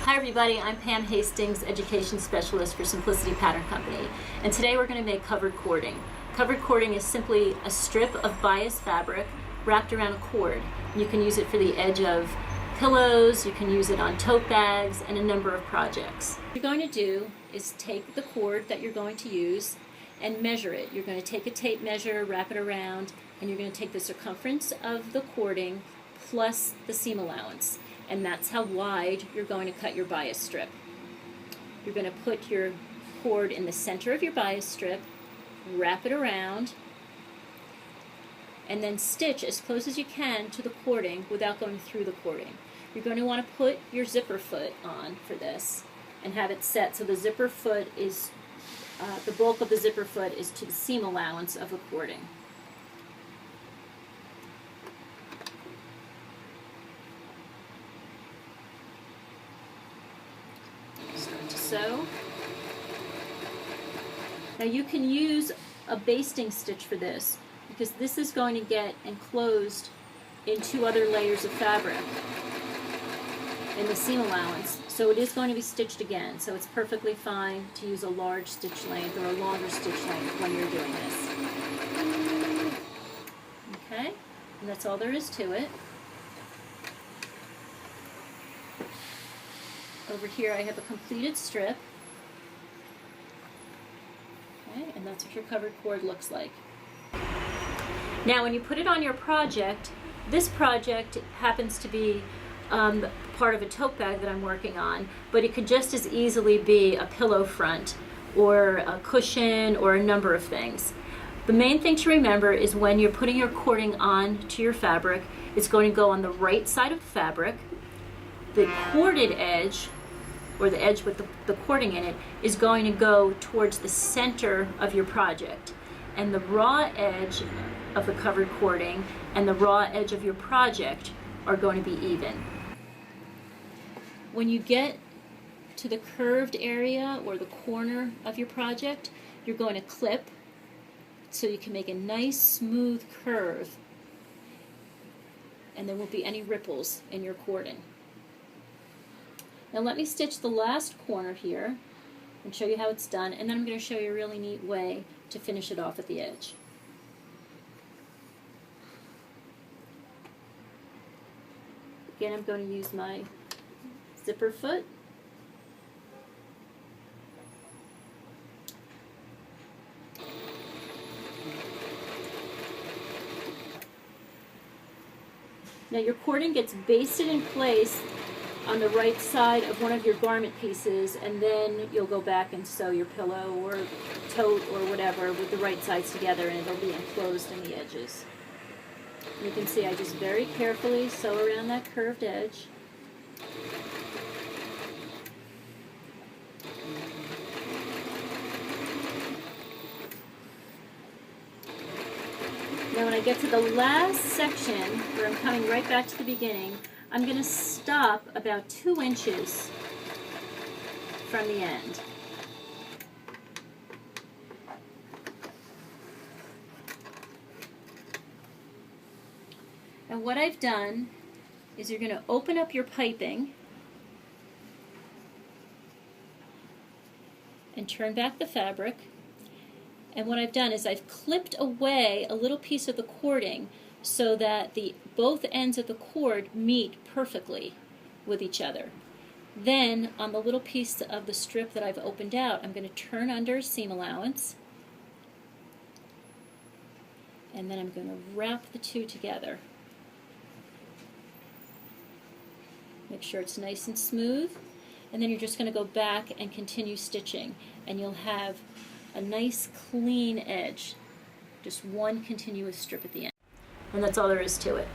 Hi everybody, I'm Pam Hastings, Education Specialist for Simplicity Pattern Company, and today we're going to make covered cording. Covered cording is simply a strip of bias fabric wrapped around a cord. You can use it for the edge of pillows, you can use it on tote bags, and a number of projects. What you're going to do is take the cord that you're going to use and measure it. You're going to take a tape measure, wrap it around, and you're going to take the circumference of the cording plus the seam allowance. And that's how wide you're going to cut your bias strip. You're going to put your cord in the center of your bias strip, wrap it around, and then stitch as close as you can to the cording without going through the cording. You're going to want to put your zipper foot on for this and have it set so the zipper foot is, the bulk of the zipper foot is to the seam allowance of the cording. So, now you can use a basting stitch for this because this is going to get enclosed in two other layers of fabric in the seam allowance, so it is going to be stitched again, so it's perfectly fine to use a large stitch length or a longer stitch length when you're doing this. Okay, and that's all there is to it. Over here I have a completed strip. Okay, and that's what your covered cord looks like. Now when you put it on your project, this project happens to be part of a tote bag that I'm working on, but it could just as easily be a pillow front or a cushion or a number of things. The main thing to remember is when you're putting your cording on to your fabric, it's going to go on the right side of the fabric. The corded edge, or the edge with the cording in it, is going to go towards the center of your project. And the raw edge of the covered cording and the raw edge of your project are going to be even. When you get to the curved area or the corner of your project, you're going to clip so you can make a nice smooth curve and there won't be any ripples in your cording. Now let me stitch the last corner here and show you how it's done, and then I'm going to show you a really neat way to finish it off at the edge. Again, I'm going to use my zipper foot. Now your cording gets basted in place on the right side of one of your garment pieces, and then you'll go back and sew your pillow or tote or whatever with the right sides together, and it'll be enclosed in the edges. And you can see I just very carefully sew around that curved edge. Now when I get to the last section, where I'm coming right back to the beginning, I'm going to stop about 2 inches from the end. And what I've done is you're going to open up your piping and turn back the fabric. And what I've done is I've clipped away a little piece of the cording so that both ends of the cord meet perfectly with each other. Then on the little piece of the strip that I've opened out, I'm going to turn under seam allowance, and then I'm going to wrap the two together. Make sure it's nice and smooth, and then you're just going to go back and continue stitching, and you'll have a nice clean edge, just one continuous strip at the end. And that's all there is to it.